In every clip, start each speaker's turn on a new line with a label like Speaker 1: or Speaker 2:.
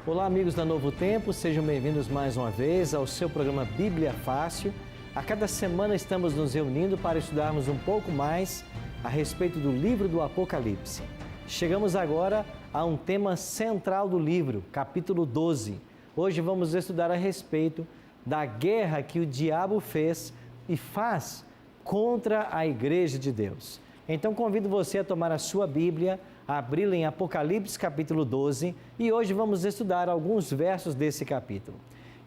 Speaker 1: Olá, amigos da Novo Tempo, sejam bem-vindos mais uma vez ao seu programa Bíblia Fácil. A cada semana estamos nos reunindo para estudarmos um pouco mais a respeito do livro do Apocalipse. Chegamos agora a um tema central do livro, capítulo 12. Hoje vamos estudar a respeito da guerra que o diabo fez e faz contra a Igreja de Deus. Então convido você a tomar a sua Bíblia, a abri-la em Apocalipse capítulo 12 e hoje vamos estudar alguns versos desse capítulo.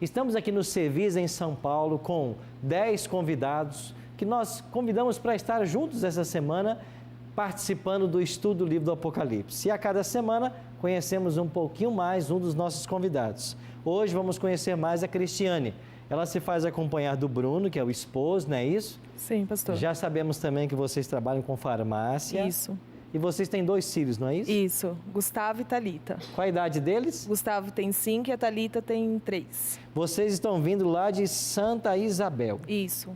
Speaker 1: Estamos aqui no Sevis em São Paulo com 10 convidados que nós convidamos para estar juntos essa semana participando do estudo do livro do Apocalipse. E a cada semana conhecemos um pouquinho mais um dos nossos convidados. Hoje vamos conhecer mais a Cristiane. Ela se faz acompanhar do Bruno, que é o esposo, não é isso?
Speaker 2: Sim, pastor.
Speaker 1: Já sabemos também que vocês trabalham com farmácia.
Speaker 2: Isso.
Speaker 1: E vocês têm 2 filhos, não é isso?
Speaker 2: Isso, Gustavo e Thalita.
Speaker 1: Qual a idade deles?
Speaker 2: Gustavo tem 5 e a Thalita tem 3.
Speaker 1: Vocês estão vindo lá de Santa Isabel.
Speaker 2: Isso.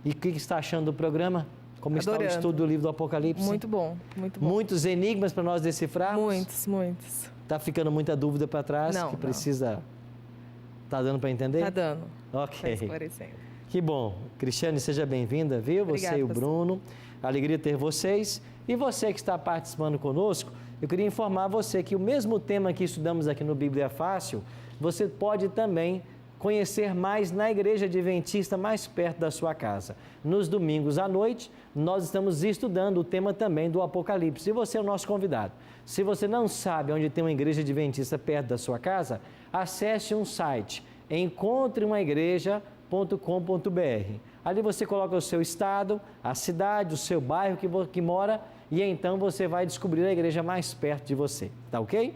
Speaker 1: E o que está achando do programa? Como
Speaker 2: Adorando.
Speaker 1: está o estudo do livro do Apocalipse?
Speaker 2: Muito bom, muito bom.
Speaker 1: Muitos enigmas para nós decifrarmos?
Speaker 2: Muitos.
Speaker 1: Está ficando muita dúvida para trás?
Speaker 2: Não,
Speaker 1: que precisa... Está dando para entender?
Speaker 2: Tá dando.
Speaker 1: Ok.
Speaker 2: Tá esclarecendo.
Speaker 1: Que bom. Cristiane, seja bem-vinda, viu?
Speaker 2: Obrigada,
Speaker 1: você e o
Speaker 2: pastor.
Speaker 1: Bruno. Alegria ter vocês. E você que está participando conosco, eu queria informar você que o mesmo tema que estudamos aqui no Bíblia Fácil, você pode também conhecer mais na Igreja Adventista mais perto da sua casa. Nos domingos à noite, nós estamos estudando o tema também do Apocalipse. E você é o nosso convidado. Se você não sabe onde tem uma Igreja Adventista perto da sua casa, acesse um site, encontreumaigreja.com.br. Ali você coloca o seu estado, a cidade, o seu bairro que mora e então você vai descobrir a igreja mais perto de você, tá ok?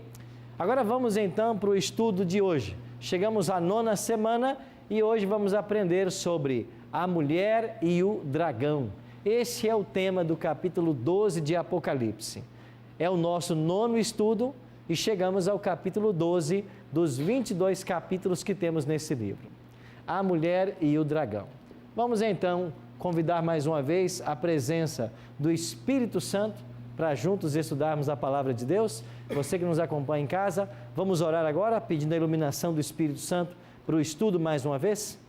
Speaker 1: Agora vamos então para o estudo de hoje. Chegamos à 9ª semana e hoje vamos aprender sobre a mulher e o dragão. Esse é o tema do capítulo 12 de Apocalipse. É o nosso 9º estudo e chegamos ao capítulo 12 dos 22 capítulos que temos nesse livro. A mulher e o dragão. Vamos então convidar mais uma vez a presença do Espírito Santo para juntos estudarmos a palavra de Deus. Você que nos acompanha em casa, vamos orar agora pedindo a iluminação do Espírito Santo para o estudo mais uma vez.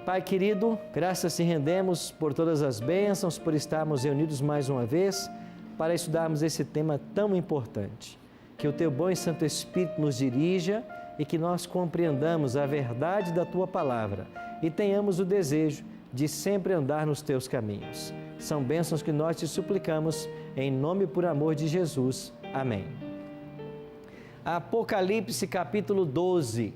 Speaker 1: Pai querido, graças te rendemos por todas as bênçãos, por estarmos reunidos mais uma vez para estudarmos esse tema tão importante. Que o teu bom e santo Espírito nos dirija e que nós compreendamos a verdade da tua palavra e tenhamos o desejo de sempre andar nos teus caminhos. São bênçãos que nós te suplicamos em nome e por amor de Jesus. Amém. Apocalipse capítulo 12.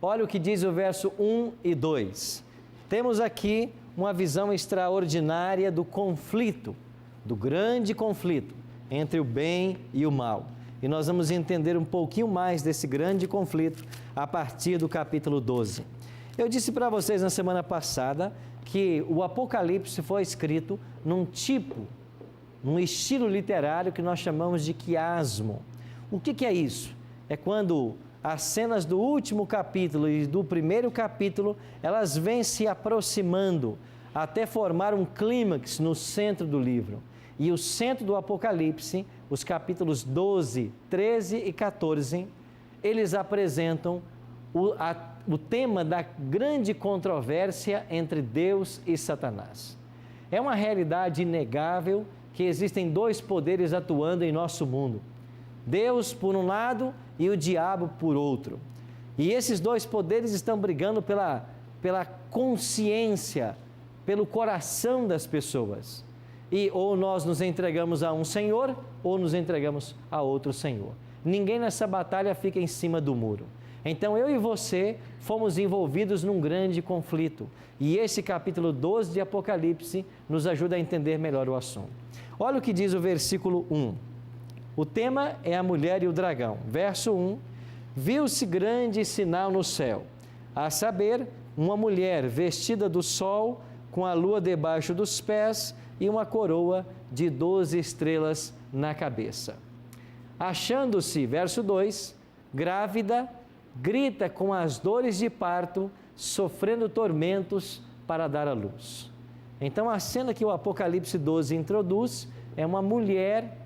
Speaker 1: Olha o que diz o verso 1 e 2. Temos aqui uma visão extraordinária do conflito, do grande conflito entre o bem e o mal. E nós vamos entender um pouquinho mais desse grande conflito a partir do capítulo 12. Eu disse para vocês na semana passada que o Apocalipse foi escrito num estilo literário que nós chamamos de quiasmo. O que é isso? É quando as cenas do último capítulo e do primeiro capítulo, elas vêm se aproximando até formar um clímax no centro do livro. E o centro do Apocalipse, os capítulos 12, 13 e 14, eles apresentam o tema da grande controvérsia entre Deus e Satanás. É uma realidade inegável que existem 2 poderes atuando em nosso mundo. Deus por um lado e o diabo por outro. E esses 2 poderes estão brigando pela consciência, pelo coração das pessoas. E ou nós nos entregamos a um senhor ou nos entregamos a outro senhor. Ninguém nessa batalha fica em cima do muro. Então eu e você fomos envolvidos num grande conflito. E esse capítulo 12 de Apocalipse nos ajuda a entender melhor o assunto. Olha o que diz o versículo 1. O tema é a mulher e o dragão. Verso 1. Viu-se grande sinal no céu, a saber, uma mulher vestida do sol, com a lua debaixo dos pés e uma coroa de 12 estrelas na cabeça. Achando-se, verso 2, grávida, grita com as dores de parto, sofrendo tormentos para dar à luz. Então a cena que o Apocalipse 12 introduz é uma mulher,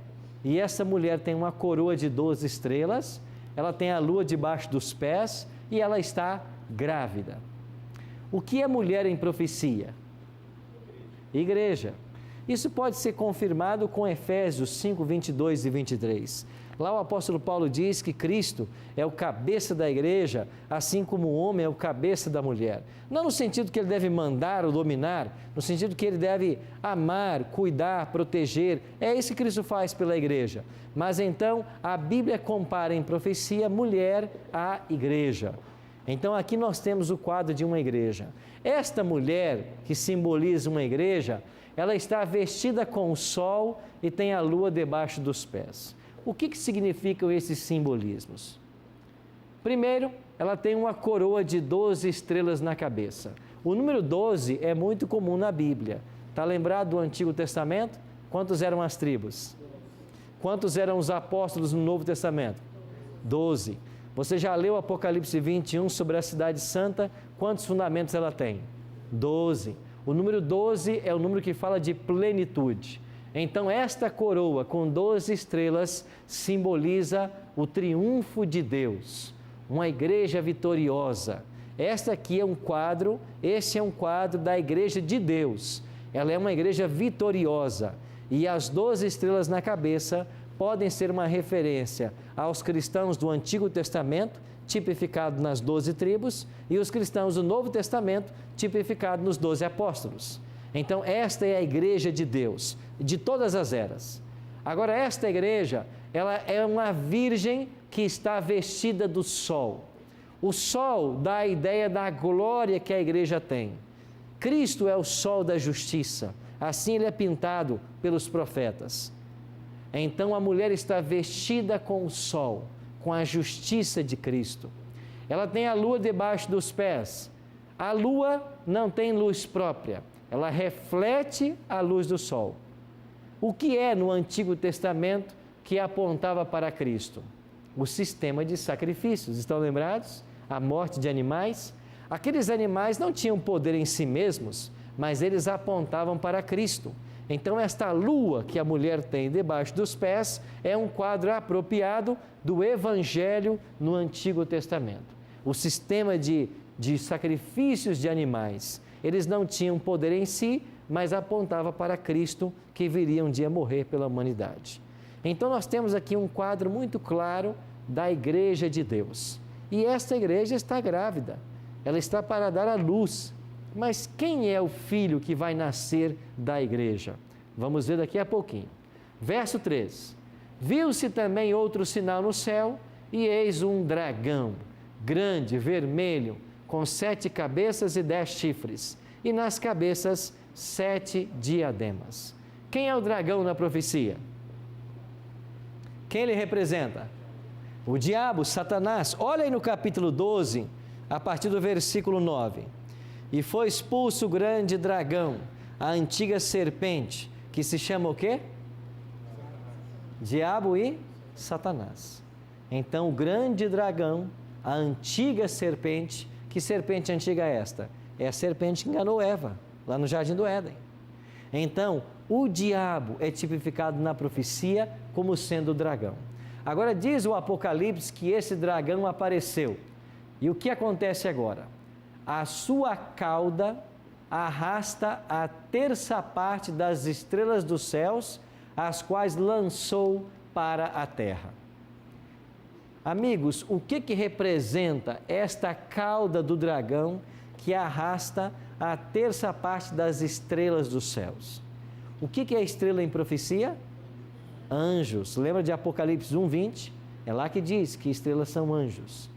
Speaker 1: e essa mulher tem uma coroa de 12 estrelas, ela tem a lua debaixo dos pés e ela está grávida. O que é mulher em profecia? Igreja. Isso pode ser confirmado com Efésios 5, 22 e 23. Lá o apóstolo Paulo diz que Cristo é o cabeça da igreja, assim como o homem é o cabeça da mulher. Não no sentido que ele deve mandar ou dominar, no sentido que ele deve amar, cuidar, proteger. É isso que Cristo faz pela igreja. Mas então a Bíblia compara em profecia mulher à igreja. Então aqui nós temos o quadro de uma igreja. Esta mulher que simboliza uma igreja, ela está vestida com o sol e tem a lua debaixo dos pés. O que significam esses simbolismos? Primeiro, ela tem uma coroa de 12 estrelas na cabeça. O número 12 é muito comum na Bíblia. Está lembrado do Antigo Testamento? Quantos eram as tribos? Quantos eram os apóstolos no Novo Testamento? 12. Você já leu Apocalipse 21 sobre a cidade santa? Quantos fundamentos ela tem? 12. O número 12 é o número que fala de plenitude. Então, esta coroa com 12 estrelas simboliza o triunfo de Deus, uma igreja vitoriosa. Esta aqui é um quadro, esse é um quadro da igreja de Deus. Ela é uma igreja vitoriosa e as 12 estrelas na cabeça podem ser uma referência aos cristãos do Antigo Testamento, tipificado nas 12 tribos, e os cristãos do Novo Testamento, tipificado nos 12 apóstolos. Então, esta é a igreja de Deus, de todas as eras. Agora, esta igreja, ela é uma virgem que está vestida do sol. O sol dá a ideia da glória que a igreja tem. Cristo é o sol da justiça, assim ele é pintado pelos profetas. Então, a mulher está vestida com o sol, com a justiça de Cristo. Ela tem a lua debaixo dos pés. A lua não tem luz própria. Ela reflete a luz do sol. O que é no Antigo Testamento que apontava para Cristo? O sistema de sacrifícios, estão lembrados? A morte de animais. Aqueles animais não tinham poder em si mesmos, mas eles apontavam para Cristo. Então, esta lua que a mulher tem debaixo dos pés é um quadro apropriado do Evangelho no Antigo Testamento. O sistema de sacrifícios de animais, eles não tinham poder em si, mas apontava para Cristo que viria um dia morrer pela humanidade. Então nós temos aqui um quadro muito claro da igreja de Deus. E esta igreja está grávida, ela está para dar à luz. Mas quem é o filho que vai nascer da igreja? Vamos ver daqui a pouquinho. Verso 3. Viu-se também outro sinal no céu, e eis um dragão, grande, vermelho, com 7 cabeças e 10 chifres, e nas cabeças 7 diademas. Quem é o dragão na profecia? Quem ele representa? O diabo, Satanás. Olha aí no capítulo 12, a partir do versículo 9. E foi expulso o grande dragão, a antiga serpente, que se chama o quê? Diabo e Satanás. Então, o grande dragão, a antiga serpente. Que serpente antiga é esta? É a serpente que enganou Eva, lá no Jardim do Éden. Então, o diabo é tipificado na profecia como sendo o dragão. Agora, diz o Apocalipse que esse dragão apareceu. E o que acontece agora? A sua cauda arrasta a terça parte das estrelas dos céus, as quais lançou para a terra. Amigos, o que representa esta cauda do dragão que arrasta a terça parte das estrelas dos céus? O que é estrela em profecia? Anjos. Lembra de Apocalipse 1:20? É lá que diz que estrelas são anjos.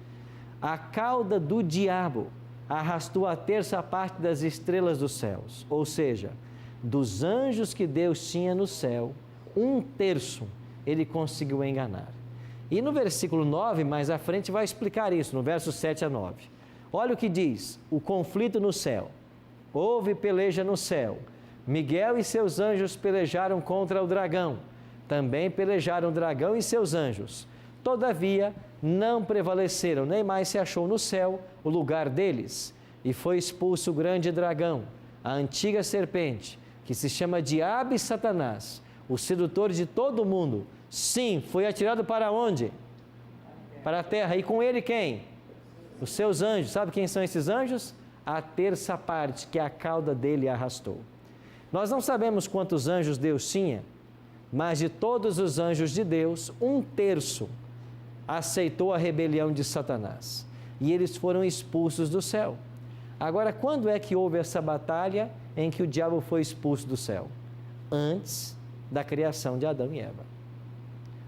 Speaker 1: A cauda do diabo arrastou a terça parte das estrelas dos céus, ou seja, dos anjos que Deus tinha no céu, 1/3 ele conseguiu enganar. E no versículo 9, mais à frente, vai explicar isso, no verso 7 a 9. Olha o que diz, o conflito no céu. Houve peleja no céu. Miguel e seus anjos pelejaram contra o dragão. Também pelejaram o dragão e seus anjos. Todavia, não prevaleceram, nem mais se achou no céu o lugar deles. E foi expulso o grande dragão, a antiga serpente, que se chama Diabo e Satanás, o sedutor de todo o mundo. Sim, foi atirado para onde? Para a terra. E com ele quem? Os seus anjos. Sabe quem são esses anjos? A terça parte que a cauda dele arrastou. Nós não sabemos quantos anjos Deus tinha, mas de todos os anjos de Deus, 1/3 aceitou a rebelião de Satanás. E eles foram expulsos do céu. Agora, quando é que houve essa batalha em que o diabo foi expulso do céu? Antes da criação de Adão e Eva.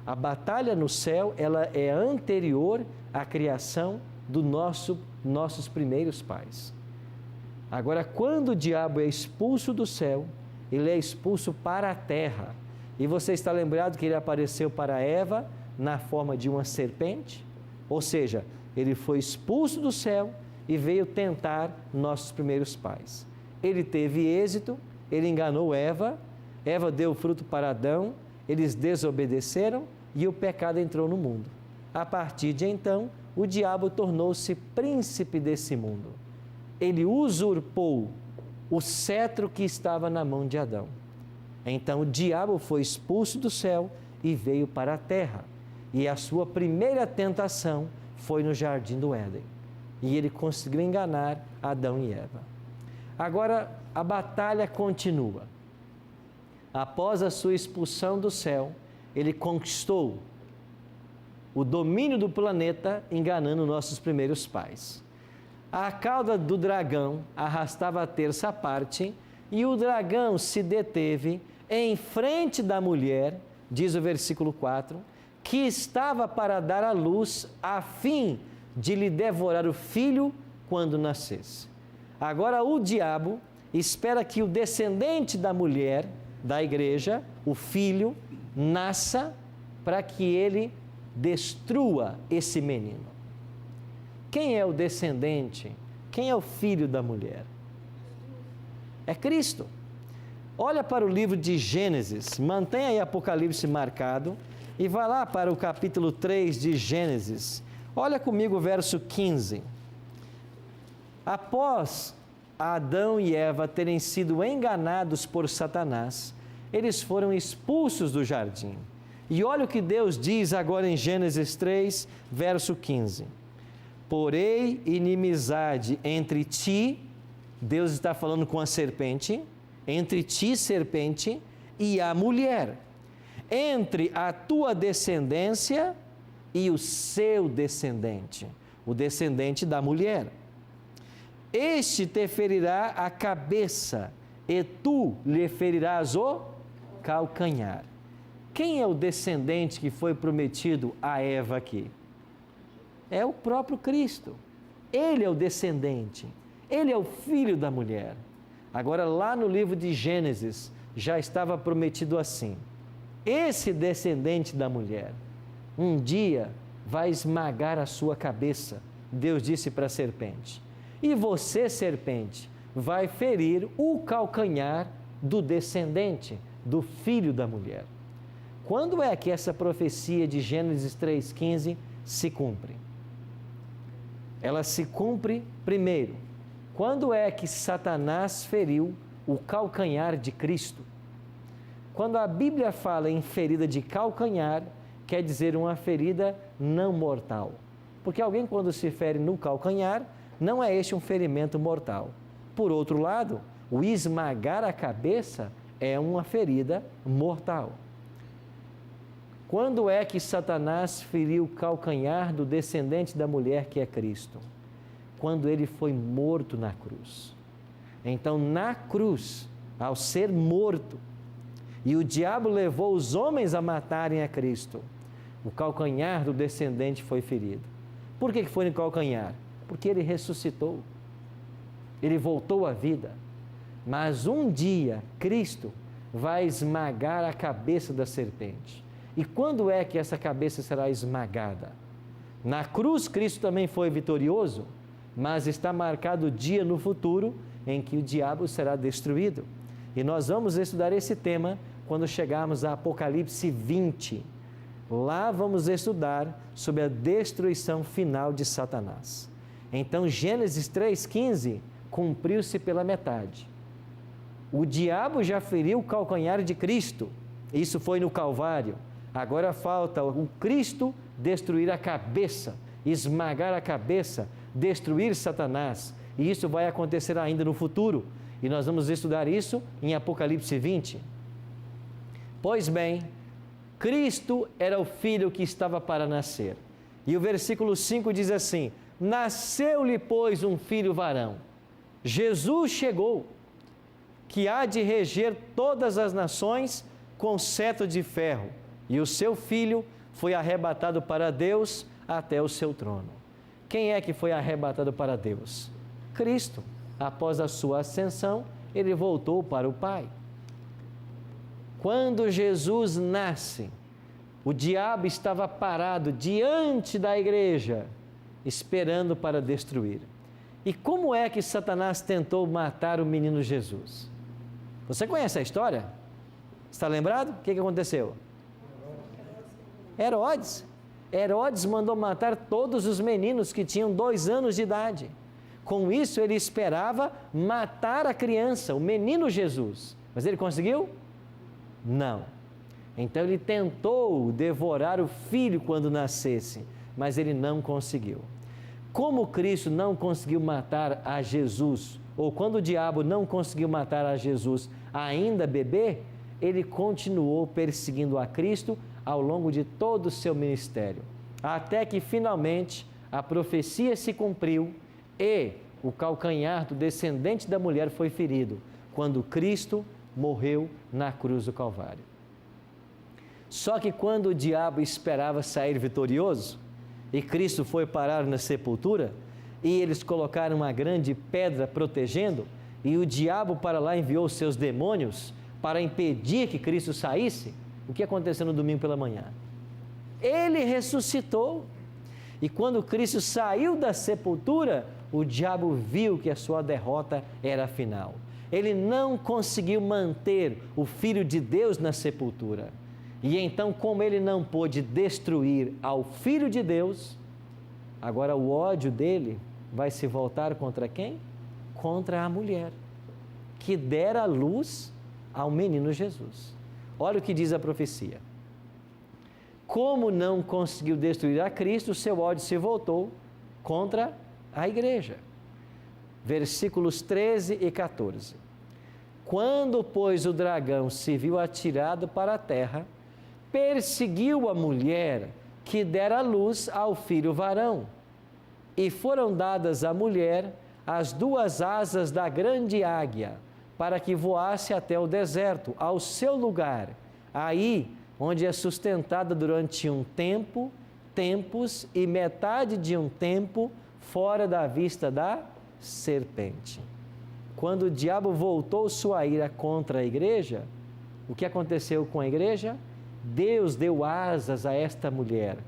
Speaker 1: A batalha no céu, ela é anterior à criação dos nossos primeiros pais. Agora, quando o diabo é expulso do céu, ele é expulso para a terra. E você está lembrado que ele apareceu para Eva na forma de uma serpente? Ou seja, ele foi expulso do céu e veio tentar nossos primeiros pais. Ele teve êxito, ele enganou Eva, Eva deu fruto para Adão, eles desobedeceram e o pecado entrou no mundo. A partir de então, o diabo tornou-se príncipe desse mundo. Ele usurpou o cetro que estava na mão de Adão. Então o diabo foi expulso do céu e veio para a terra. E a sua primeira tentação foi no jardim do Éden. E ele conseguiu enganar Adão e Eva. Agora a batalha continua. Após a sua expulsão do céu, ele conquistou o domínio do planeta, enganando nossos primeiros pais. A cauda do dragão arrastava a terça parte e o dragão se deteve em frente da mulher, diz o versículo 4, que estava para dar à luz a fim de lhe devorar o filho quando nascesse. Agora o diabo espera que o descendente da mulher, da igreja, o filho, nasça para que ele destrua esse menino. Quem é o descendente? Quem é o filho da mulher? É Cristo. Olha para o livro de Gênesis, mantenha aí Apocalipse marcado e vá lá para o capítulo 3 de Gênesis. Olha comigo o verso 15. Após Adão e Eva terem sido enganados por Satanás, eles foram expulsos do jardim. E olha o que Deus diz agora em Gênesis 3, verso 15. Porém, inimizade entre ti, Deus está falando com a serpente, entre ti, serpente, e a mulher, entre a tua descendência e o seu descendente, o descendente da mulher. Este te ferirá a cabeça, e tu lhe ferirás o calcanhar. Quem é o descendente que foi prometido a Eva aqui? É o próprio Cristo. Ele é o descendente. Ele é o filho da mulher. Agora, lá no livro de Gênesis, já estava prometido assim: esse descendente da mulher, um dia vai esmagar a sua cabeça. Deus disse para a serpente. E você, serpente, vai ferir o calcanhar do descendente, do filho da mulher. Quando é que essa profecia de Gênesis 3,15 se cumpre? Ela se cumpre primeiro. Quando é que Satanás feriu o calcanhar de Cristo? Quando a Bíblia fala em ferida de calcanhar, quer dizer uma ferida não mortal. Porque alguém, quando se fere no calcanhar, não é este um ferimento mortal. Por outro lado, o esmagar a cabeça é uma ferida mortal. Quando é que Satanás feriu o calcanhar do descendente da mulher que é Cristo? Quando ele foi morto na cruz. Então, na cruz, ao ser morto, e o diabo levou os homens a matarem a Cristo, o calcanhar do descendente foi ferido. Por que foi no calcanhar? Porque ele ressuscitou, ele voltou à vida. Mas um dia, Cristo vai esmagar a cabeça da serpente. E quando é que essa cabeça será esmagada? Na cruz, Cristo também foi vitorioso, mas está marcado o dia no futuro em que o diabo será destruído. E nós vamos estudar esse tema quando chegarmos a Apocalipse 20. Lá vamos estudar sobre a destruição final de Satanás. Então, Gênesis 3,15 cumpriu-se pela metade. O diabo já feriu o calcanhar de Cristo. Isso foi no Calvário. Agora falta o Cristo destruir a cabeça, esmagar a cabeça, destruir Satanás. E isso vai acontecer ainda no futuro. E nós vamos estudar isso em Apocalipse 20. Pois bem, Cristo era o filho que estava para nascer. E o versículo 5 diz assim: nasceu-lhe, pois, um filho varão. Jesus chegou, que há de reger todas as nações com cetro de ferro. E o seu filho foi arrebatado para Deus até o seu trono. Quem é que foi arrebatado para Deus? Cristo. Após a sua ascensão, ele voltou para o Pai. Quando Jesus nasce, o diabo estava parado diante da igreja, esperando para destruir. E como é que Satanás tentou matar o menino Jesus? Você conhece a história? Está lembrado? O que aconteceu? Herodes. Herodes mandou matar todos os meninos que tinham 2 anos de idade. Com isso, ele esperava matar a criança, o menino Jesus. Mas ele conseguiu? Não. Então ele tentou devorar o filho quando nascesse, mas ele não conseguiu. Como Cristo não conseguiu matar a Jesus, ou quando o diabo não conseguiu matar a Jesus ainda bebê, ele continuou perseguindo a Cristo ao longo de todo o seu ministério, até que finalmente a profecia se cumpriu e o calcanhar do descendente da mulher foi ferido, quando Cristo morreu na cruz do Calvário. Só que quando o diabo esperava sair vitorioso, e Cristo foi parar na sepultura, e eles colocaram uma grande pedra protegendo, e o diabo para lá enviou seus demônios para impedir que Cristo saísse, o que aconteceu no domingo pela manhã? Ele ressuscitou, e quando Cristo saiu da sepultura, o diabo viu que a sua derrota era final. Ele não conseguiu manter o Filho de Deus na sepultura. E então, como ele não pôde destruir ao Filho de Deus, agora o ódio dele vai se voltar contra quem? Contra a mulher, que dera luz ao menino Jesus. Olha o que diz a profecia. Como não conseguiu destruir a Cristo, seu ódio se voltou contra a igreja. Versículos 13 e 14. Quando, pois, o dragão se viu atirado para a terra, perseguiu a mulher que dera luz ao filho varão. E foram dadas à mulher as 2 asas da grande águia, para que voasse até o deserto, ao seu lugar, aí onde é sustentada durante um tempo, tempos e metade de um tempo, fora da vista da serpente. Quando o diabo voltou sua ira contra a igreja, o que aconteceu com a igreja? Deus deu asas a esta mulher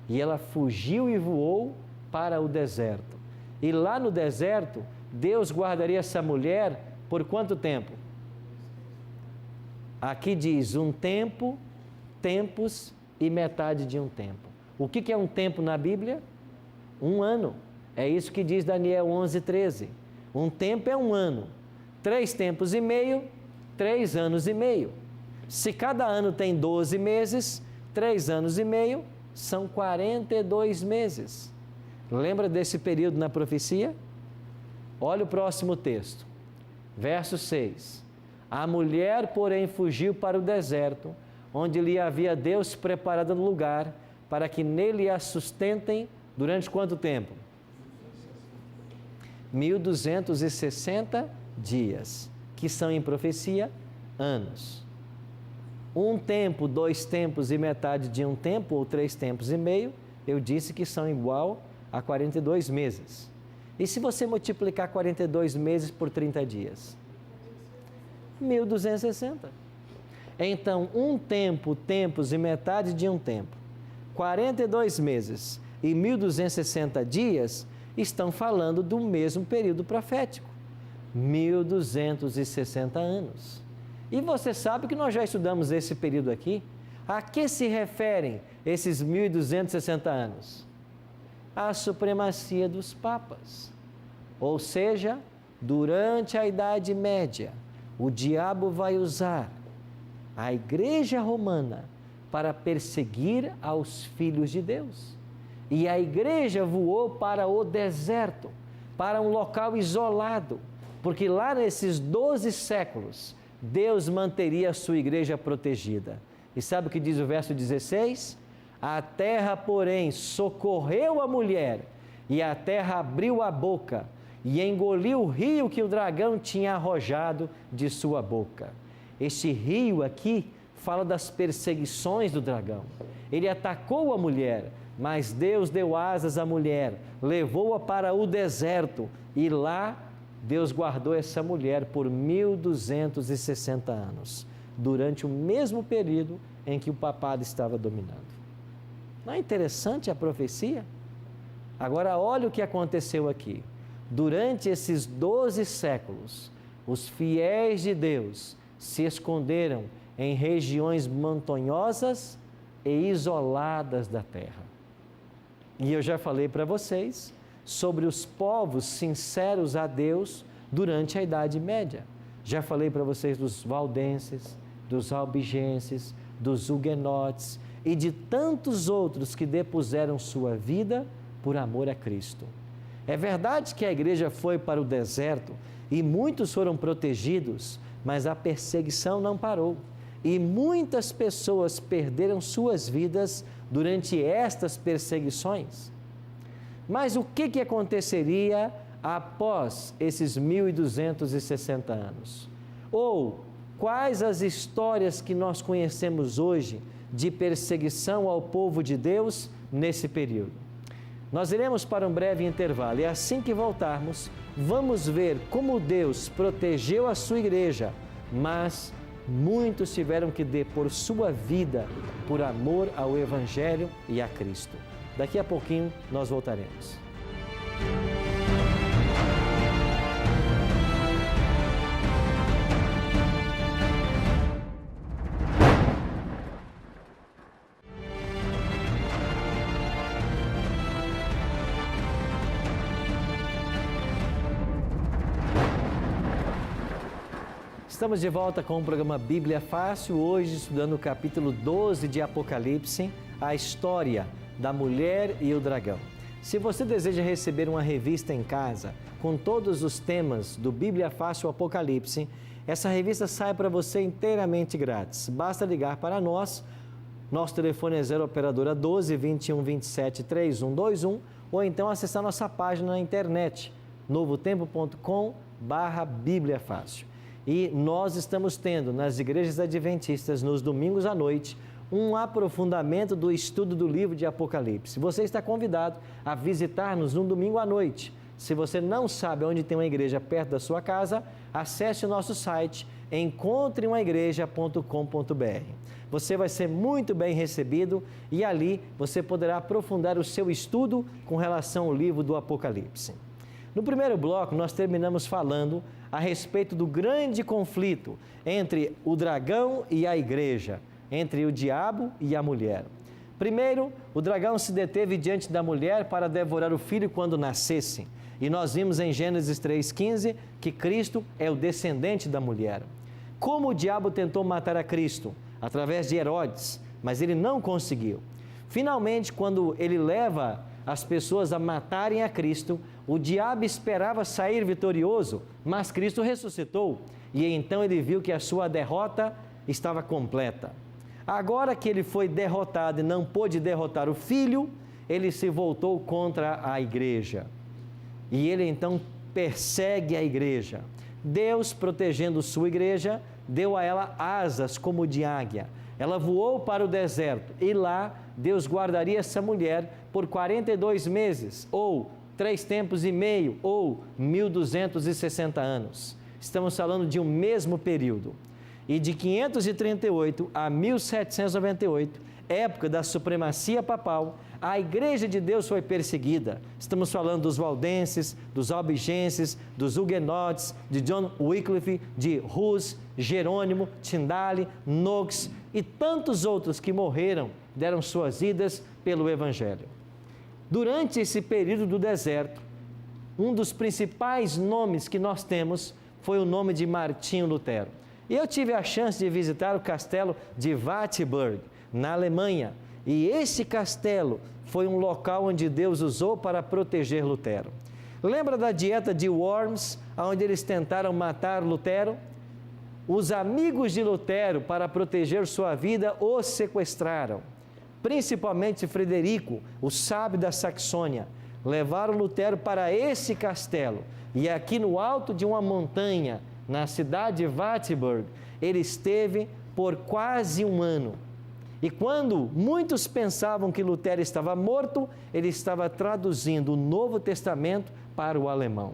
Speaker 1: e ela fugiu e voou para o deserto. E lá no deserto, Deus guardaria essa mulher por quanto tempo? Aqui diz um tempo, tempos e metade de um tempo. O que é um tempo na Bíblia? 1 ano. É isso que diz Daniel 11:13. Um tempo é 1 ano. 3 tempos e meio, 3 anos e meio. Se cada ano tem 12 meses, 3 anos e meio são 42 meses. Lembra desse período na profecia? Olha o próximo texto, verso 6. A mulher, porém, fugiu para o deserto, onde lhe havia Deus preparado um lugar para que nele a sustentem durante quanto tempo? 1260 dias, que são em profecia anos. 1 tempo, 2 tempos e metade de um tempo, ou 3 tempos e meio, eu disse que são igual a 42 meses. E se você multiplicar 42 meses por 30 dias? 1260. Então, 1 tempo, tempos e metade de um tempo, 42 meses e 1260 dias estão falando do mesmo período profético, 1260 anos. E você sabe que nós já estudamos esse período aqui. A que se referem esses 1260 anos? A supremacia dos papas. Ou seja, durante a Idade Média, o diabo vai usar a Igreja Romana para perseguir aos filhos de Deus. E a igreja voou para o deserto, para um local isolado, porque lá nesses 12 séculos, Deus manteria a sua igreja protegida. E sabe o que diz o verso 16? A terra, porém, socorreu a mulher, e a terra abriu a boca, e engoliu o rio que o dragão tinha arrojado de sua boca. Este rio aqui fala das perseguições do dragão. Ele atacou a mulher, mas Deus deu asas à mulher, levou-a para o deserto, e lá Deus guardou essa mulher por 1260 anos, durante o mesmo período em que o papado estava dominando. Não é interessante a profecia? Agora, olha o que aconteceu aqui. Durante esses 12 séculos, os fiéis de Deus se esconderam em regiões montanhosas e isoladas da terra. E eu já falei para vocês sobre os povos sinceros a Deus durante a Idade Média. Já falei para vocês dos valdenses, dos albigenses, dos huguenotes e de tantos outros que depuseram sua vida por amor a Cristo. É verdade que a igreja foi para o deserto e muitos foram protegidos, mas a perseguição não parou. E muitas pessoas perderam suas vidas durante estas perseguições. Mas o que aconteceria após esses 1260 anos? Ou quais as histórias que nós conhecemos hoje de perseguição ao povo de Deus nesse período? Nós iremos para um breve intervalo e assim que voltarmos, vamos ver como Deus protegeu a sua igreja, mas muitos tiveram que depor sua vida por amor ao Evangelho e a Cristo. Daqui a pouquinho nós voltaremos. Estamos de volta com o programa Bíblia Fácil, hoje estudando o capítulo 12 de Apocalipse, a história da mulher e o dragão. Se você deseja receber uma revista em casa com todos os temas do Bíblia Fácil Apocalipse, essa revista sai para você inteiramente grátis. Basta ligar para nós, nosso telefone é 0 operadora 12 21 27 3121 ou então acessar nossa página na internet novotempo.com/Bíblia Fácil. E nós estamos tendo nas igrejas adventistas, nos domingos à noite, um aprofundamento do estudo do livro de Apocalipse. Você está convidado a visitar-nos no domingo à noite. Se você não sabe onde tem uma igreja perto da sua casa, acesse o nosso site encontreumaigreja.com.br. Você vai ser muito bem recebido e ali você poderá aprofundar o seu estudo com relação ao livro do Apocalipse. No primeiro bloco, nós terminamos falando a respeito do grande conflito entre o dragão e a igreja, entre o diabo e a mulher. Primeiro, o dragão se deteve diante da mulher para devorar o filho quando nascesse. E nós vimos em Gênesis 3,15 que Cristo é o descendente da mulher. Como o diabo tentou matar a Cristo? Através de Herodes, mas ele não conseguiu. Finalmente, quando ele leva as pessoas a matarem a Cristo, o diabo esperava sair vitorioso, mas Cristo ressuscitou e então ele viu que a sua derrota estava completa. Agora que ele foi derrotado e não pôde derrotar o filho, ele se voltou contra a igreja e ele então persegue a igreja. Deus, protegendo sua igreja, deu a ela asas como de águia. Ela voou para o deserto e lá Deus guardaria essa mulher por 42 meses, ou 3 tempos e meio, ou 1260 anos. Estamos falando de um mesmo período. E de 538 a 1798, época da supremacia papal, a Igreja de Deus foi perseguida. Estamos falando dos valdenses, dos albigenses, dos huguenotes, de John Wycliffe, de Hus, Jerônimo, Tyndale, Knox e tantos outros que morreram, deram suas vidas pelo Evangelho. Durante esse período do deserto, um dos principais nomes que nós temos foi o nome de Martinho Lutero. E eu tive a chance de visitar o castelo de Wartburg, na Alemanha. E esse castelo foi um local onde Deus usou para proteger Lutero. Lembra da dieta de Worms, onde eles tentaram matar Lutero? Os amigos de Lutero, para proteger sua vida, o sequestraram. Principalmente Frederico, o sábio da Saxônia, levaram Lutero para esse castelo. E aqui no alto de uma montanha, na cidade de Wartburg, ele esteve por quase um ano. E quando muitos pensavam que Lutero estava morto, ele estava traduzindo o Novo Testamento para o alemão.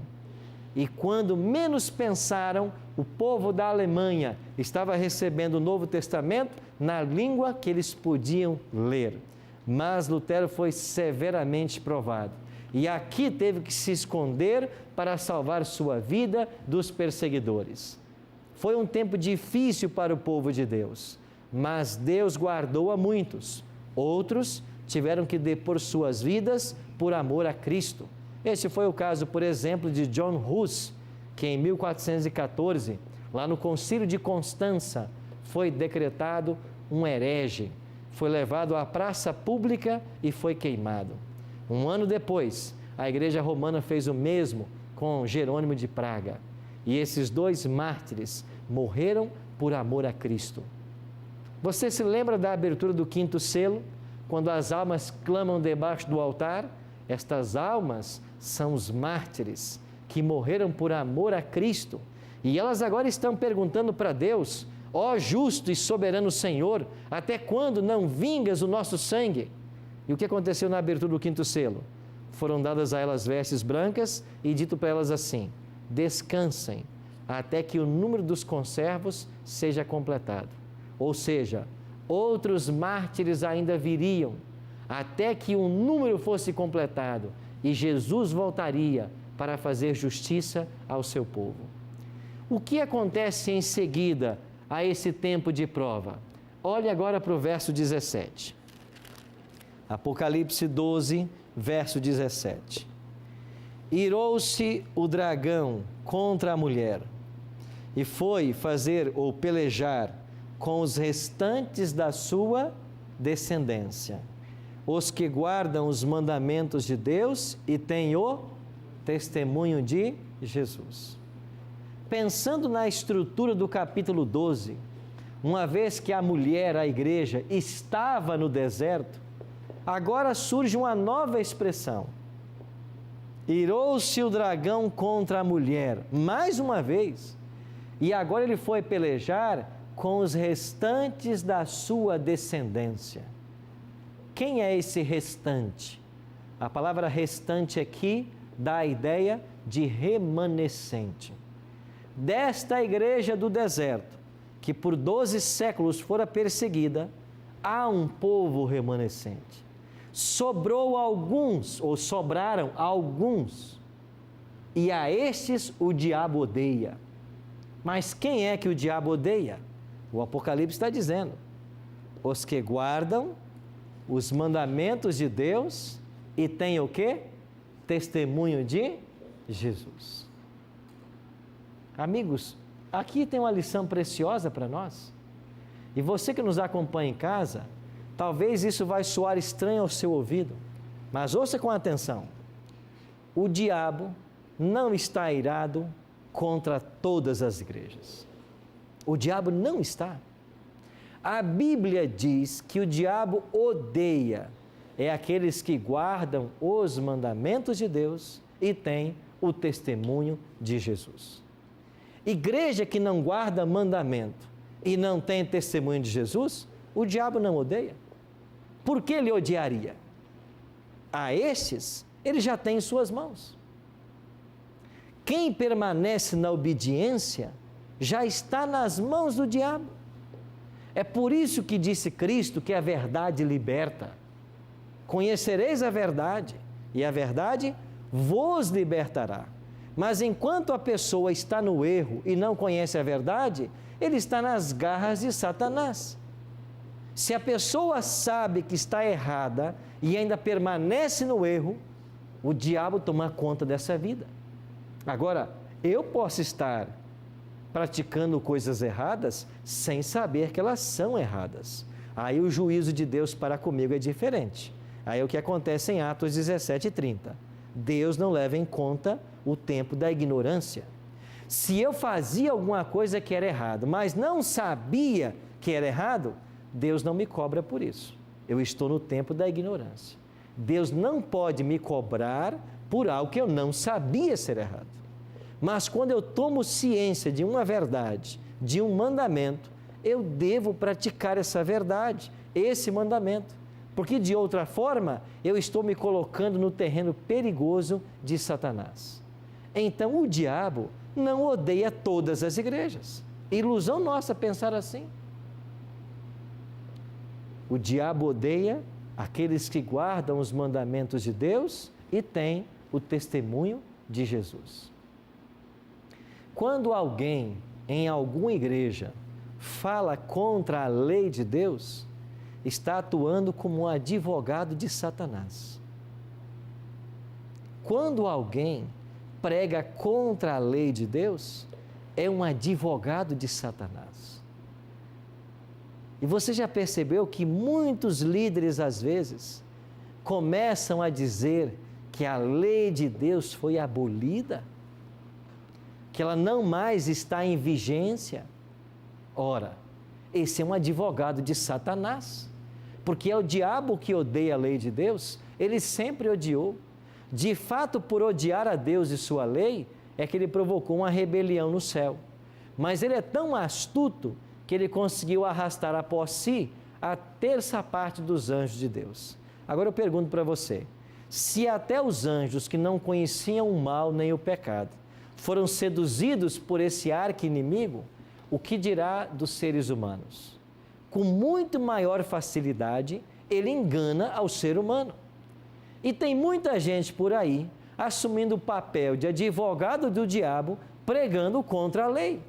Speaker 1: E quando menos pensaram, o povo da Alemanha estava recebendo o Novo Testamento na língua que eles podiam ler. Mas Lutero foi severamente provado. E aqui teve que se esconder para salvar sua vida dos perseguidores. Foi um tempo difícil para o povo de Deus, mas Deus guardou a muitos. Outros tiveram que depor suas vidas por amor a Cristo. Esse foi o caso, por exemplo, de John Hus, que em 1414, lá no Concílio de Constança, foi decretado um herege. Foi levado à praça pública e foi queimado. Um ano depois, a Igreja Romana fez o mesmo com Jerônimo de Praga. E esses dois mártires morreram por amor a Cristo. Você se lembra da abertura do 5º selo? Quando as almas clamam debaixo do altar? Estas almas são os mártires que morreram por amor a Cristo. E elas agora estão perguntando para Deus: ó justo e soberano Senhor, até quando não vingas o nosso sangue? E o que aconteceu na abertura do 5º selo? Foram dadas a elas vestes brancas e dito para elas assim: descansem, até que o número dos conservos seja completado. Ou seja, outros mártires ainda viriam, até que o número fosse completado e Jesus voltaria para fazer justiça ao seu povo. O que acontece em seguida a esse tempo de prova? Olhe agora para o verso 17. Apocalipse 12, verso 17. Irou-se o dragão contra a mulher e foi fazer ou pelejar com os restantes da sua descendência, os que guardam os mandamentos de Deus e têm o testemunho de Jesus. Pensando na estrutura do capítulo 12, uma vez que a mulher, a igreja, estava no deserto, agora surge uma nova expressão. Irou-se o dragão contra a mulher, mais uma vez, e agora ele foi pelejar com os restantes da sua descendência. Quem é esse restante? A palavra restante aqui dá a ideia de remanescente. Desta igreja do deserto, que por 12 séculos fora perseguida, há um povo remanescente. Sobrou alguns, ou sobraram alguns, e a estes o diabo odeia. Mas quem é que o diabo odeia? O Apocalipse está dizendo: os que guardam os mandamentos de Deus e têm o quê? Testemunho de Jesus. Amigos, aqui tem uma lição preciosa para nós. E você que nos acompanha em casa, talvez isso vai soar estranho ao seu ouvido, mas ouça com atenção. O diabo não está irado contra todas as igrejas. O diabo não está. A Bíblia diz que o diabo odeia aqueles que guardam os mandamentos de Deus e têm o testemunho de Jesus. Igreja que não guarda mandamento e não tem testemunho de Jesus, o diabo não odeia. Por que ele odiaria? A estes, ele já tem em suas mãos. Quem permanece na obediência já está nas mãos do diabo. É por isso que disse Cristo que a verdade liberta. Conhecereis a verdade, e a verdade vos libertará. Mas enquanto a pessoa está no erro e não conhece a verdade, ele está nas garras de Satanás. Se a pessoa sabe que está errada e ainda permanece no erro, o diabo toma conta dessa vida. Agora, eu posso estar praticando coisas erradas sem saber que elas são erradas. Aí o juízo de Deus para comigo é diferente. Aí é o que acontece em Atos 17:30. Deus não leva em conta o tempo da ignorância. Se eu fazia alguma coisa que era errado, mas não sabia que era errado, Deus não me cobra por isso. Eu estou no tempo da ignorância. Deus não pode me cobrar por algo que eu não sabia ser errado. Mas quando eu tomo ciência de uma verdade, de um mandamento, eu devo praticar essa verdade, esse mandamento. Porque de outra forma, eu estou me colocando no terreno perigoso de Satanás. Então o diabo não odeia todas as igrejas. Ilusão nossa pensar assim. O diabo odeia aqueles que guardam os mandamentos de Deus e têm o testemunho de Jesus. Quando alguém em alguma igreja fala contra a lei de Deus, está atuando como um advogado de Satanás. Quando alguém prega contra a lei de Deus, é um advogado de Satanás. E você já percebeu que muitos líderes, às vezes, começam a dizer que a lei de Deus foi abolida? Que ela não mais está em vigência? Ora, esse é um advogado de Satanás, porque é o diabo que odeia a lei de Deus, ele sempre odiou. De fato, por odiar a Deus e sua lei, é que ele provocou uma rebelião no céu. Mas ele é tão astuto que ele conseguiu arrastar após si a terça parte dos anjos de Deus. Agora eu pergunto para você, se até os anjos que não conheciam o mal nem o pecado, foram seduzidos por esse arqui-inimigo, o que dirá dos seres humanos? Com muito maior facilidade, ele engana ao ser humano. E tem muita gente por aí assumindo o papel de advogado do diabo, pregando contra a lei.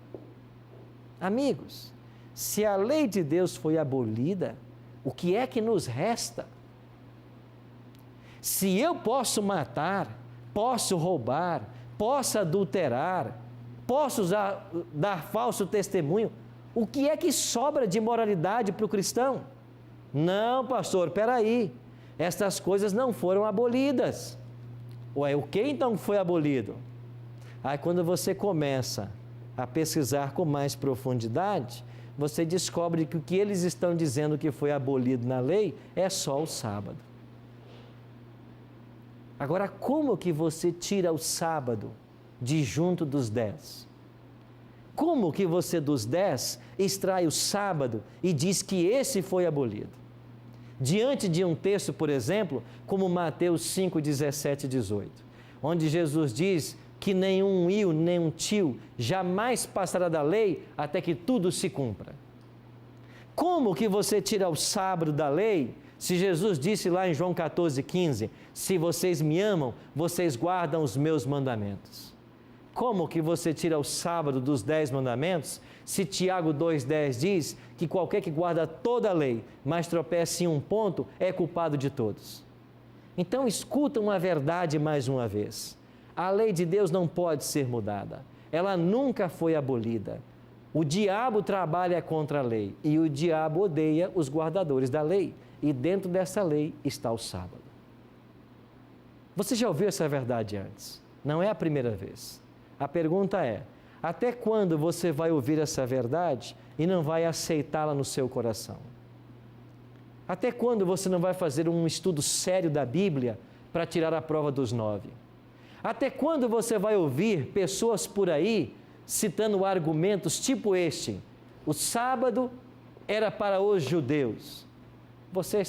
Speaker 1: Amigos, se a lei de Deus foi abolida, o que é que nos resta? Se eu posso matar, posso roubar, posso adulterar, posso dar falso testemunho, o que é que sobra de moralidade para o cristão? Não, pastor, espera aí, estas coisas não foram abolidas. Ué, o que então foi abolido? Aí quando você começa a pesquisar com mais profundidade, você descobre que o que eles estão dizendo que foi abolido na lei é só o sábado. Agora, como que você tira o sábado de junto dos 10? Como que você dos 10 extrai o sábado e diz que esse foi abolido? Diante de um texto, por exemplo, como Mateus 5, 17 e 18, onde Jesus diz que nenhum io, nenhum tio jamais passará da lei até que tudo se cumpra. Como que você tira o sábado da lei, se Jesus disse lá em João 14, 15, se vocês me amam, vocês guardam os meus mandamentos? Como que você tira o sábado dos 10 mandamentos, se Tiago 2,10 diz que qualquer que guarda toda a lei, mas tropeça em um ponto, é culpado de todos? Então escuta uma verdade mais uma vez. A lei de Deus não pode ser mudada. Ela nunca foi abolida. O diabo trabalha contra a lei e o diabo odeia os guardadores da lei. E dentro dessa lei está o sábado. Você já ouviu essa verdade antes? Não é a primeira vez. A pergunta é, até quando você vai ouvir essa verdade e não vai aceitá-la no seu coração? Até quando você não vai fazer um estudo sério da Bíblia para tirar a prova dos 9? Até quando você vai ouvir pessoas por aí citando argumentos tipo este? O sábado era para os judeus. Você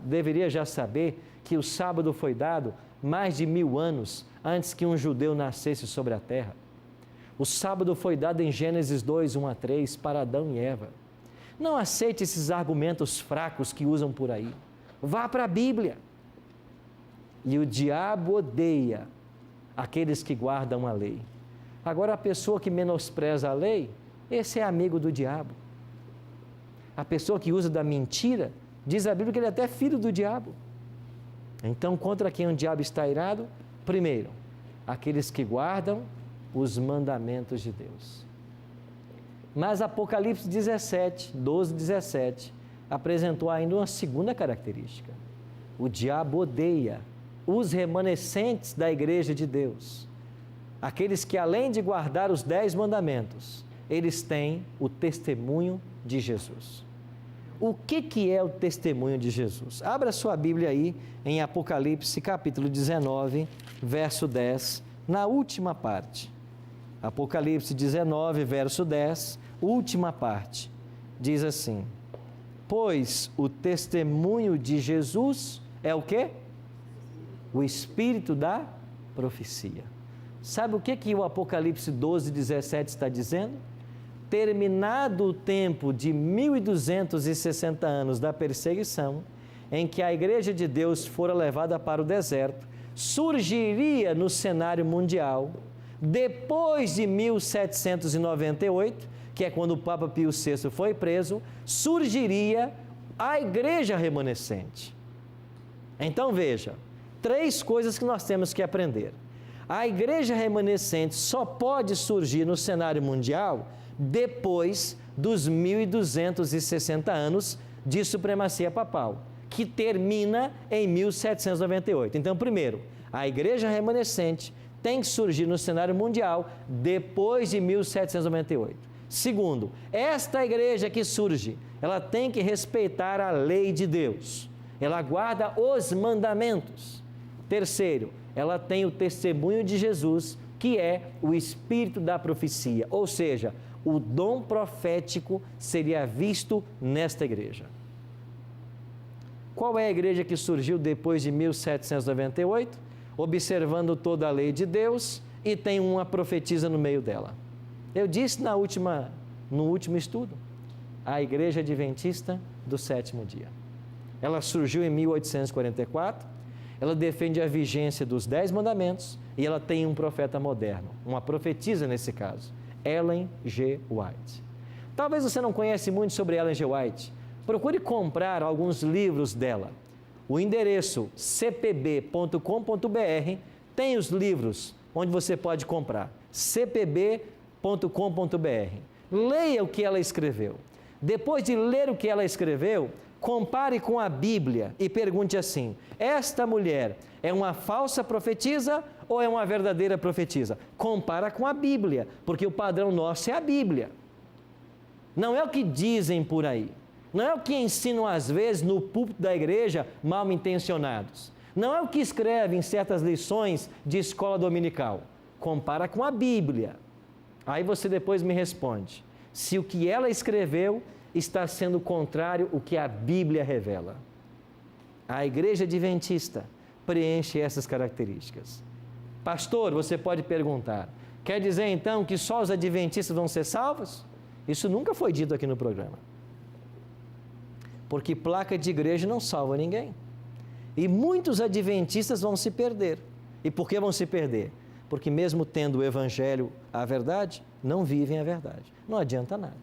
Speaker 1: deveria já saber que o sábado foi dado mais de 1000 anos antes que um judeu nascesse sobre a terra. O sábado foi dado em Gênesis 2, 1 a 3, para Adão e Eva. Não aceite esses argumentos fracos que usam por aí. Vá para a Bíblia. E o diabo odeia aqueles que guardam a lei. Agora, a pessoa que menospreza a lei, esse é amigo do diabo. A pessoa que usa da mentira, diz a Bíblia que ele é até filho do diabo. Então, contra quem o diabo está irado? Primeiro, aqueles que guardam os mandamentos de Deus. Mas Apocalipse 17, 12, 17, apresentou ainda uma segunda característica. O diabo odeia os remanescentes da igreja de Deus. Aqueles que, além de guardar os 10 mandamentos, eles têm o testemunho de Jesus. O que é o testemunho de Jesus? Abra sua Bíblia aí em Apocalipse capítulo 19, verso 10, na última parte. Apocalipse 19, verso 10, última parte, diz assim: pois o testemunho de Jesus é o quê? O espírito da profecia. Sabe o que o Apocalipse 12, 17 está dizendo? Terminado o tempo de 1260 anos da perseguição, em que a igreja de Deus fora levada para o deserto, surgiria no cenário mundial, depois de 1798, que é quando o Papa Pio VI foi preso, surgiria a igreja remanescente. Então veja, 3 coisas que nós temos que aprender. A igreja remanescente só pode surgir no cenário mundial depois dos 1260 anos de supremacia papal, que termina em 1798. Então, primeiro, a igreja remanescente tem que surgir no cenário mundial depois de 1798. Segundo, esta igreja que surge, ela tem que respeitar a lei de Deus. Ela guarda os mandamentos. Terceiro, ela tem o testemunho de Jesus, que é o espírito da profecia, ou seja, o dom profético seria visto nesta igreja. Qual é a igreja que surgiu depois de 1798? Observando toda a lei de Deus e tem uma profetisa no meio dela. Eu disse no último estudo, a Igreja Adventista do Sétimo Dia. Ela surgiu em 1844, ela defende a vigência dos 10 mandamentos e ela tem um profeta moderno, uma profetisa nesse caso, Ellen G. White. Talvez você não conhece muito sobre Ellen G. White. Procure comprar alguns livros dela. O endereço cpb.com.br tem os livros onde você pode comprar. cpb.com.br. Leia o que ela escreveu. Depois de ler o que ela escreveu, compare com a Bíblia e pergunte assim: esta mulher é uma falsa profetisa ou é uma verdadeira profetisa? Compara com a Bíblia, porque o padrão nosso é a Bíblia. Não é o que dizem por aí. Não é o que ensinam às vezes no púlpito da igreja, mal intencionados. Não é o que escrevem em certas lições de escola dominical. Compara com a Bíblia. Aí você depois me responde se o que ela escreveu está sendo contrário ao que a Bíblia revela. A Igreja Adventista preenche essas características. Pastor, você pode perguntar, quer dizer então que só os adventistas vão ser salvos? Isso nunca foi dito aqui no programa. Porque placa de igreja não salva ninguém. E muitos adventistas vão se perder. E por que vão se perder? Porque mesmo tendo o evangelho, a verdade, não vivem a verdade. Não adianta nada.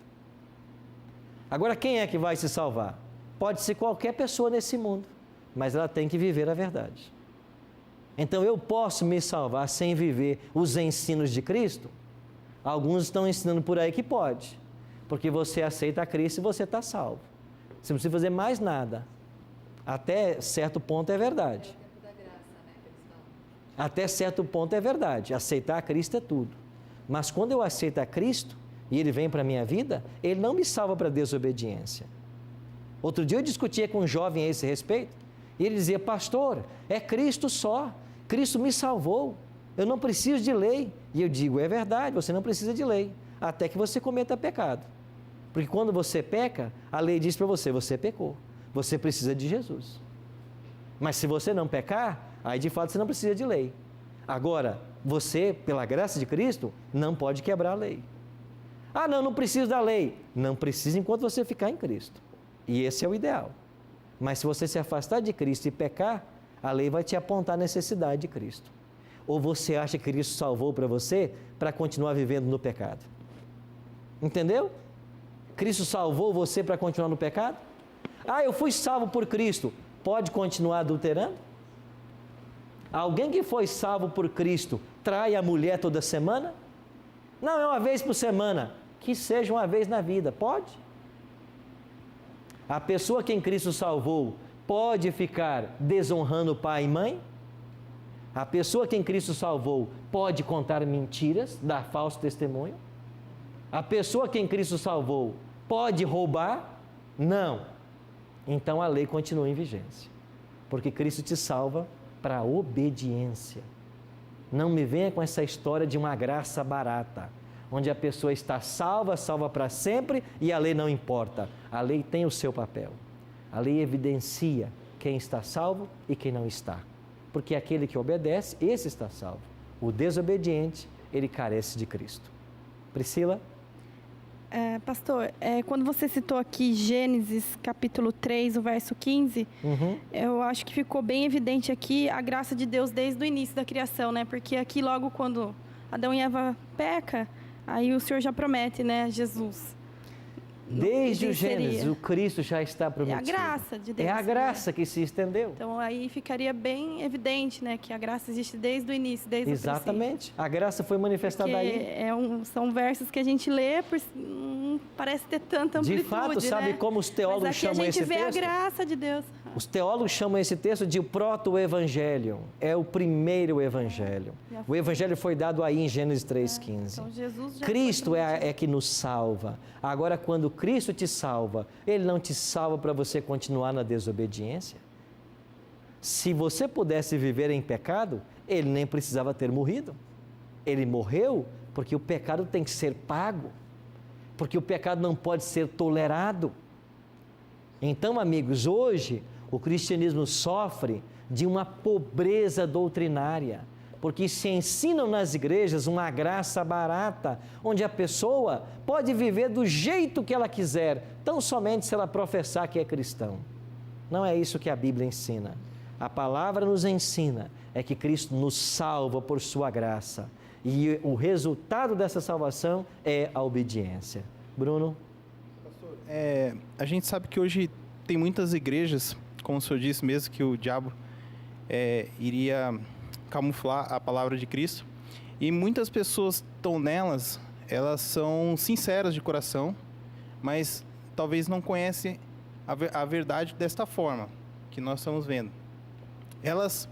Speaker 1: Agora, quem é que vai se salvar? Pode ser qualquer pessoa nesse mundo, mas ela tem que viver a verdade. Então, eu posso me salvar sem viver os ensinos de Cristo? Alguns estão ensinando por aí que pode, porque você aceita a Cristo e você está salvo. Você não precisa fazer mais nada. Até certo ponto é verdade. Até certo ponto é verdade. Aceitar a Cristo é tudo. Mas quando eu aceito a Cristo e Ele vem para a minha vida, Ele não me salva para a desobediência. Outro dia eu discutia com um jovem a esse respeito, e ele dizia: pastor, é Cristo só. Cristo me salvou. Eu não preciso de lei. E eu digo: é verdade, você não precisa de lei, até que você cometa pecado. Porque quando você peca, a lei diz para você: você pecou. Você precisa de Jesus. Mas se você não pecar, aí de fato você não precisa de lei. Agora, você, pela graça de Cristo, não pode quebrar a lei. Ah, não preciso da lei. Não precisa enquanto você ficar em Cristo. E esse é o ideal. Mas se você se afastar de Cristo e pecar, a lei vai te apontar a necessidade de Cristo. Ou você acha que Cristo salvou para você para continuar vivendo no pecado? Entendeu? Cristo salvou você para continuar no pecado? Ah, eu fui salvo por Cristo. Pode continuar adulterando? Alguém que foi salvo por Cristo trai a mulher toda semana? Não, é uma vez por semana. Que seja uma vez na vida. Pode? A pessoa que em Cristo salvou pode ficar desonrando pai e mãe? A pessoa que em Cristo salvou pode contar mentiras, dar falso testemunho? A pessoa que em Cristo salvou pode roubar? Não. Então a lei continua em vigência, porque Cristo te salva para a obediência. Não me venha com essa história de uma graça barata, onde a pessoa está salva, salva para sempre e a lei não importa. A lei tem o seu papel. A lei evidencia quem está salvo e quem não está. Porque aquele que obedece, esse está salvo. O desobediente, ele carece de Cristo. Priscila?
Speaker 3: Pastor, quando você citou aqui Gênesis capítulo 3, o verso 15, eu acho que ficou bem evidente aqui a graça de Deus desde o início da criação, né? Porque aqui logo quando Adão e Eva pecam, aí o Senhor já promete, né, Jesus.
Speaker 1: Desde o Gênesis, o Cristo já está prometido.
Speaker 3: É a graça de Deus.
Speaker 1: É a graça que se estendeu.
Speaker 3: Então aí ficaria bem evidente, né, que a graça existe desde o início, desde
Speaker 1: Exatamente. A graça foi manifestada aí.
Speaker 3: São versos que a gente lê, parece ter tanta amplitude,
Speaker 1: de fato, sabe, né? Como os teólogos chamam esse texto?
Speaker 3: Mas aqui a gente vê a graça de Deus.
Speaker 1: Os teólogos chamam esse texto de proto-evangelho. É o primeiro evangelho. O evangelho foi dado aí em Gênesis 3,15. Então Jesus já Cristo é que nos salva. Agora, quando Cristo te salva, Ele não te salva para você continuar na desobediência. Se você pudesse viver em pecado, Ele nem precisava ter morrido. Ele morreu porque o pecado tem que ser pago. Porque o pecado não pode ser tolerado. Então, amigos, hoje o cristianismo sofre de uma pobreza doutrinária, porque se ensinam nas igrejas uma graça barata, onde a pessoa pode viver do jeito que ela quiser, tão somente se ela professar que é cristão. Não é isso que a Bíblia ensina. A palavra nos ensina é que Cristo nos salva por sua graça, e o resultado dessa salvação é a obediência. Bruno?
Speaker 4: Pastor, a gente sabe que hoje tem muitas igrejas, como o senhor disse mesmo, que o diabo iria camuflar a palavra de Cristo. E muitas pessoas estão nelas, elas são sinceras de coração, mas talvez não conhecem a verdade desta forma que nós estamos vendo. Elas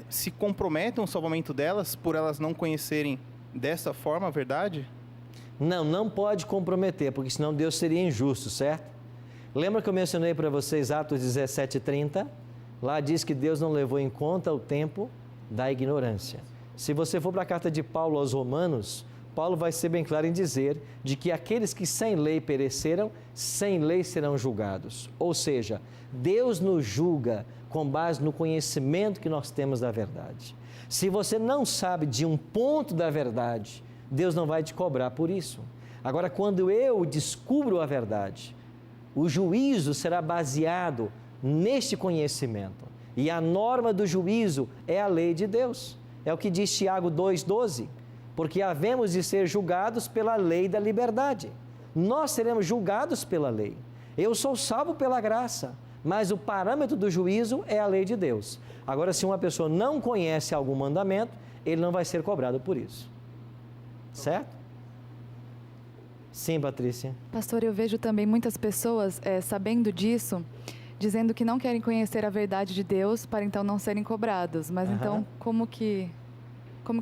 Speaker 4: se comprometem ao salvamento delas por elas não conhecerem desta forma a verdade?
Speaker 1: Não pode comprometer, porque senão Deus seria injusto, certo? Lembra que eu mencionei para vocês Atos 17:30? Lá diz que Deus não levou em conta o tempo da ignorância. Se você for para a carta de Paulo aos Romanos, Paulo vai ser bem claro em dizer de que aqueles que sem lei pereceram, sem lei serão julgados. Ou seja, Deus nos julga com base no conhecimento que nós temos da verdade. Se você não sabe de um ponto da verdade, Deus não vai te cobrar por isso. Agora, quando eu descubro a verdade, o juízo será baseado neste conhecimento. E a norma do juízo é a lei de Deus. É o que diz Tiago 2,12. Porque havemos de ser julgados pela lei da liberdade. Nós seremos julgados pela lei. Eu sou salvo pela graça, mas o parâmetro do juízo é a lei de Deus. Agora, se uma pessoa não conhece algum mandamento, ele não vai ser cobrado por isso. Certo? Sim, Patrícia.
Speaker 5: Pastor, eu vejo também muitas pessoas, sabendo disso, dizendo que não querem conhecer a verdade de Deus para então não serem cobrados. Mas então, como que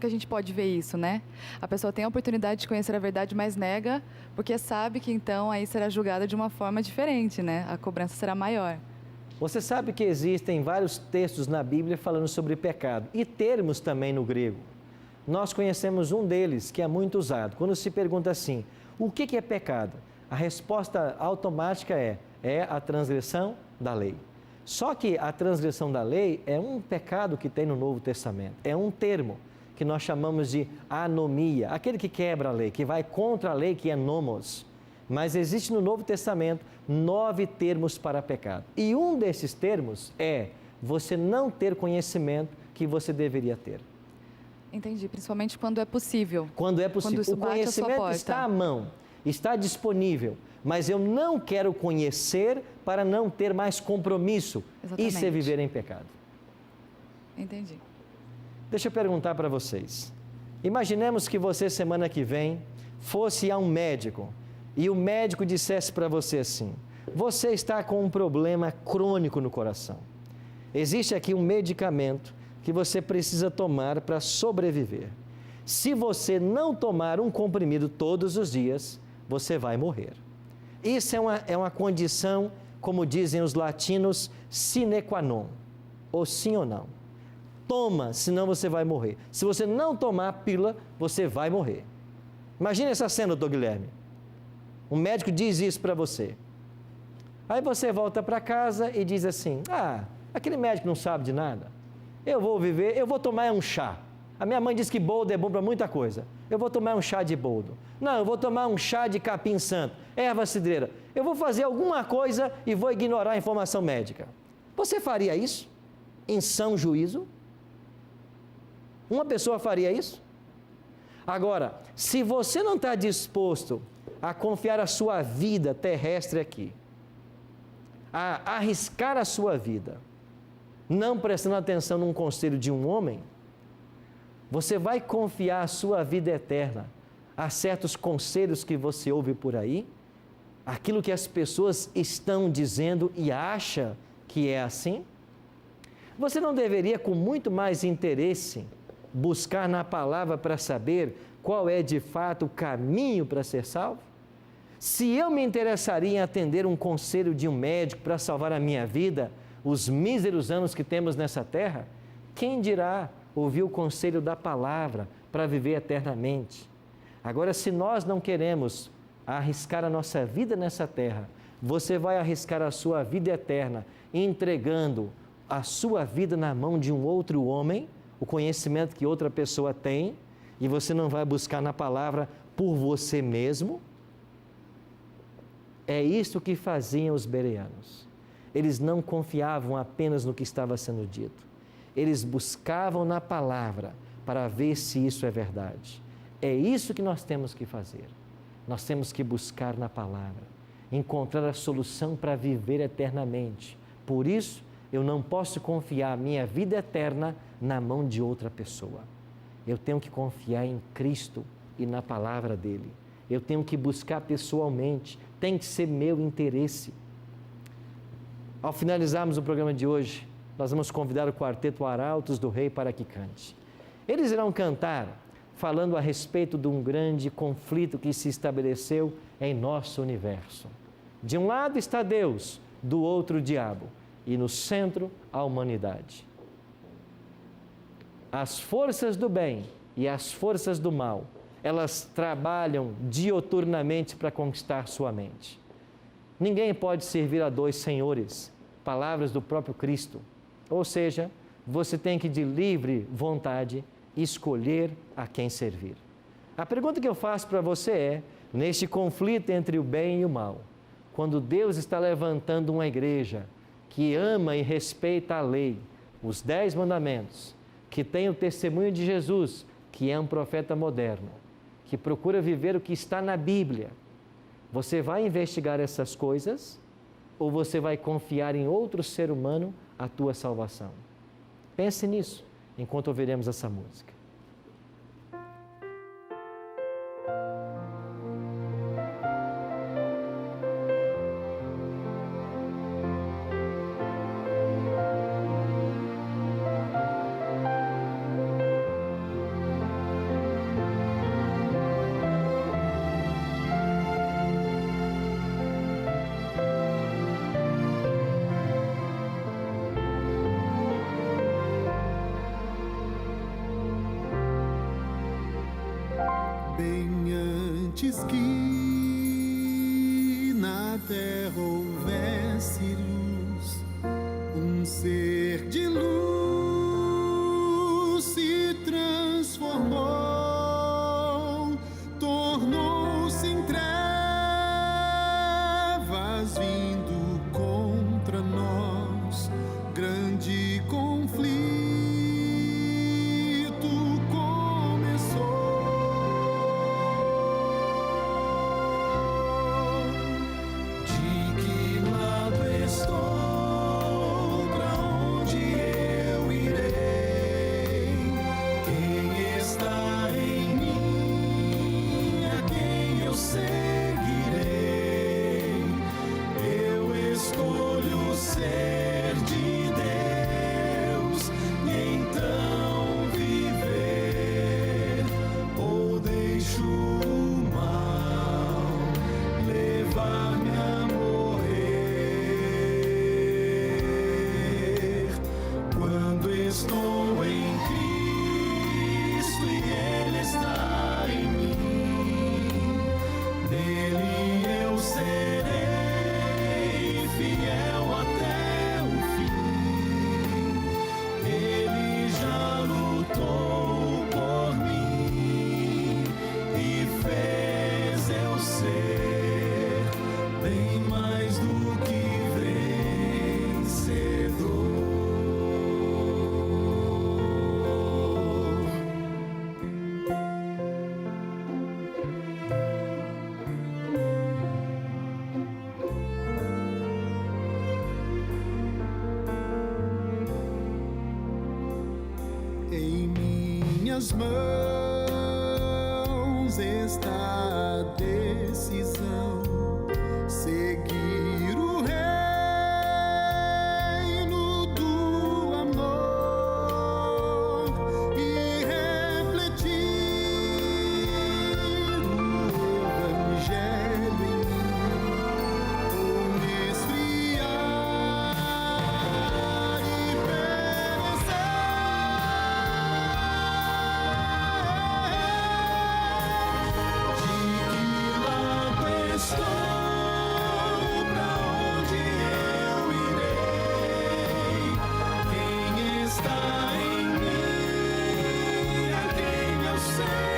Speaker 5: a gente pode ver isso, né? A pessoa tem a oportunidade de conhecer a verdade, mas nega, porque sabe que então aí será julgada de uma forma diferente, né? A cobrança será maior.
Speaker 1: Você sabe que existem vários textos na Bíblia falando sobre pecado e termos também no grego. Nós conhecemos um deles que é muito usado. Quando se pergunta assim, o que é pecado? A resposta automática é a transgressão da lei. Só que a transgressão da lei é um pecado que tem no Novo Testamento. É um termo que nós chamamos de anomia. Aquele que quebra a lei, que vai contra a lei, que é nomos. Mas existe no Novo Testamento 9 termos para pecado. E um desses termos é você não ter conhecimento que você deveria ter.
Speaker 5: Entendi, principalmente quando é possível.
Speaker 1: Quando é possível. O conhecimento está à mão, está disponível, mas eu não quero conhecer para não ter mais compromisso.
Speaker 5: Exatamente.
Speaker 1: Isso é viver em pecado.
Speaker 5: Entendi.
Speaker 1: Deixa eu perguntar para vocês. Imaginemos que você, semana que vem, fosse a um médico e o médico dissesse para você assim, você está com um problema crônico no coração. Existe aqui um medicamento que você precisa tomar para sobreviver. Se você não tomar um comprimido todos os dias, você vai morrer. Isso é uma condição, como dizem os latinos, sine qua non, ou sim ou não. Toma, senão você vai morrer. Se você não tomar a pílula, você vai morrer. Imagine essa cena, doutor Guilherme. Um médico diz isso para você. Aí você volta para casa e diz assim, aquele médico não sabe de nada. Eu vou tomar um chá. A minha mãe diz que boldo é bom para muita coisa. Eu vou tomar um chá de boldo. Não, eu vou tomar um chá de capim santo, erva cidreira. Eu vou fazer alguma coisa e vou ignorar a informação médica. Você faria isso? Em são juízo? Uma pessoa faria isso? Agora, se você não está disposto a confiar a sua vida terrestre aqui, a arriscar a sua vida, não prestando atenção num conselho de um homem, você vai confiar a sua vida eterna a certos conselhos que você ouve por aí, aquilo que as pessoas estão dizendo e acha que é assim? Você não deveria, com muito mais interesse, buscar na palavra para saber qual é de fato o caminho para ser salvo? Se eu me interessaria em atender um conselho de um médico para salvar a minha vida, os míseros anos que temos nessa terra, quem dirá ouvir o conselho da palavra para viver eternamente? Agora, se nós não queremos arriscar a nossa vida nessa terra, você vai arriscar a sua vida eterna entregando a sua vida na mão de um outro homem, o conhecimento que outra pessoa tem, e você não vai buscar na palavra por você mesmo? É isso que faziam os bereanos. Eles não confiavam apenas no que estava sendo dito. Eles buscavam na palavra para ver se isso é verdade. É isso que nós temos que fazer. Nós temos que buscar na palavra, encontrar a solução para viver eternamente. Por isso, eu não posso confiar a minha vida eterna na mão de outra pessoa. Eu tenho que confiar em Cristo e na palavra dele. Eu tenho que buscar pessoalmente, tem que ser meu interesse. Ao finalizarmos o programa de hoje, nós vamos convidar o quarteto Arautos do Rei para que cante. Eles irão cantar falando a respeito de um grande conflito que se estabeleceu em nosso universo. De um lado está Deus, do outro o diabo, e no centro a humanidade. As forças do bem e as forças do mal, elas trabalham dioturnamente para conquistar sua mente. Ninguém pode servir a dois senhores, palavras do próprio Cristo. Ou seja, você tem que de livre vontade escolher a quem servir. A pergunta que eu faço para você é, neste conflito entre o bem e o mal, quando Deus está levantando uma igreja que ama e respeita a lei, os 10 mandamentos, que tem o testemunho de Jesus, que é um profeta moderno, que procura viver o que está na Bíblia, você vai investigar essas coisas ou você vai confiar em outro ser humano a tua salvação? Pense nisso enquanto ouviremos essa música.
Speaker 6: Bem antes que na terra houvesse luz, um ser de luz se transformou, tornou-se em trevas, vindo contra nós, grande conflito começou. De que lado estou? minhas mãos está a decisão, seguir o reino do amor e refletir o evangelho em mim, ou me esfriar e perecer. De que lado estou? Pra onde eu irei? Quem está em mim? A quem eu seguirei?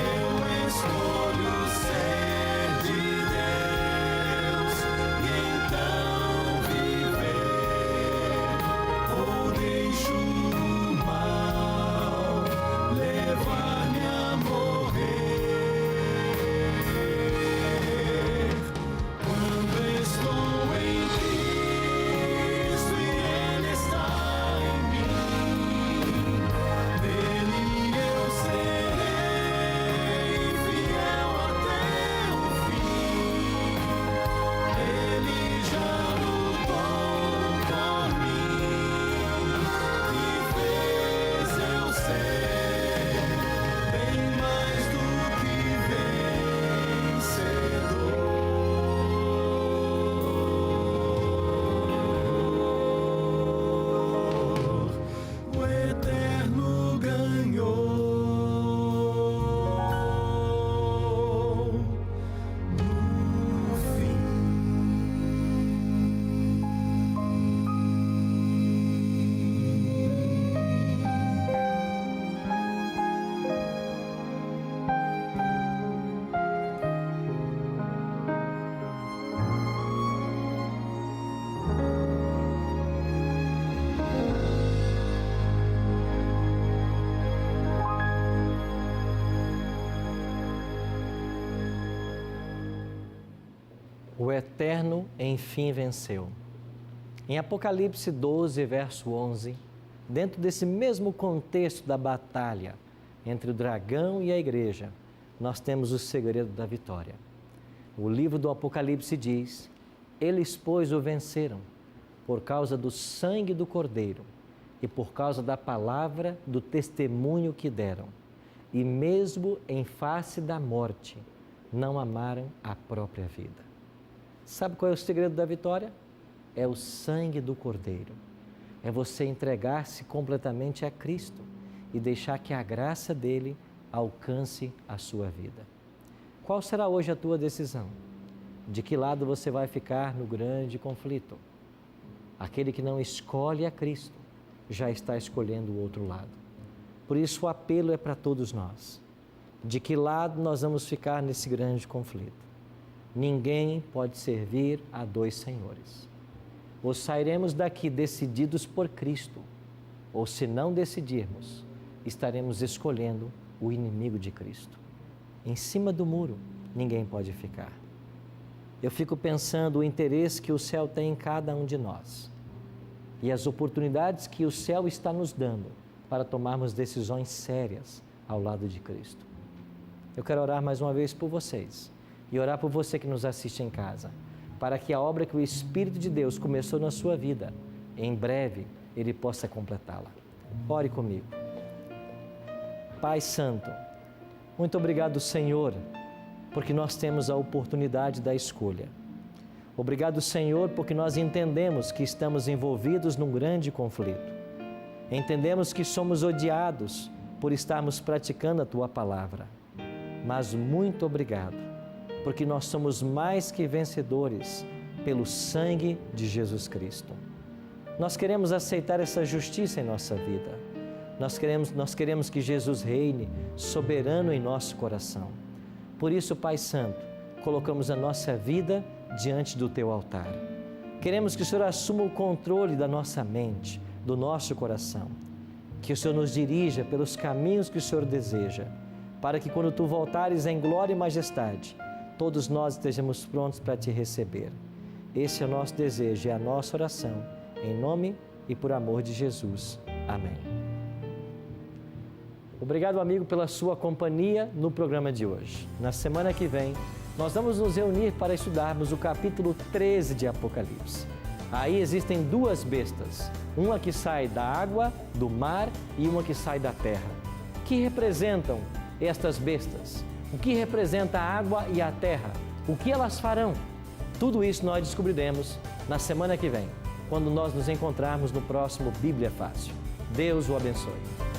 Speaker 6: Eu escolho ser de Deus e então viver, ou deixo o mal levar-me a morrer. Quando estou em Cristo e Ele está em mim, dele eu serei fiel até o fim. Ele já lutou por mim e fez eu ser bem mais do que vencedor. O eterno ganhou no fim.
Speaker 1: O Eterno, enfim, venceu. Em Apocalipse 12, verso 11, dentro desse mesmo contexto da batalha entre o dragão e a igreja, nós temos o segredo da vitória. O livro do Apocalipse diz: eles, pois, o venceram por causa do sangue do Cordeiro e por causa da palavra do testemunho que deram. E mesmo em face da morte, não amaram a própria vida. Sabe qual é o segredo da vitória? É o sangue do Cordeiro. É você entregar-se completamente a Cristo e deixar que a graça dele alcance a sua vida. Qual será hoje a tua decisão? De que lado você vai ficar no grande conflito? Aquele que não escolhe a Cristo já está escolhendo o outro lado. Por isso o apelo é para todos nós. De que lado nós vamos ficar nesse grande conflito? Ninguém pode servir a dois senhores. Ou sairemos daqui decididos por Cristo, ou se não decidirmos, estaremos escolhendo o inimigo de Cristo. Em cima do muro, ninguém pode ficar. Eu fico pensando o interesse que o céu tem em cada um de nós e as oportunidades que o céu está nos dando para tomarmos decisões sérias ao lado de Cristo. Eu quero orar mais uma vez por vocês e orar por você que nos assiste em casa, para que a obra que o Espírito de Deus começou na sua vida, em breve Ele possa completá-la. Ore comigo. Pai Santo, muito obrigado, Senhor, porque nós temos a oportunidade da escolha. Obrigado, Senhor, porque nós entendemos que estamos envolvidos num grande conflito. Entendemos que somos odiados por estarmos praticando a Tua palavra. Mas muito obrigado, porque nós somos mais que vencedores pelo sangue de Jesus Cristo. Nós queremos aceitar essa justiça em nossa vida. Nós queremos que Jesus reine soberano em nosso coração. Por isso, Pai Santo, colocamos a nossa vida diante do Teu altar. Queremos que o Senhor assuma o controle da nossa mente, do nosso coração. Que o Senhor nos dirija pelos caminhos que o Senhor deseja, para que quando Tu voltares em glória e majestade, todos nós estejamos prontos para Te receber. Esse é o nosso desejo e a nossa oração, em nome e por amor de Jesus. Amém. Obrigado, amigo, pela sua companhia no programa de hoje. Na semana que vem, nós vamos nos reunir para estudarmos o capítulo 13 de Apocalipse. Aí existem duas bestas, uma que sai da água, do mar e uma que sai da terra. O que representam estas bestas? O que representa a água e a terra? O que elas farão? Tudo isso nós descobriremos na semana que vem, quando nós nos encontrarmos no próximo Bíblia Fácil. Deus o abençoe.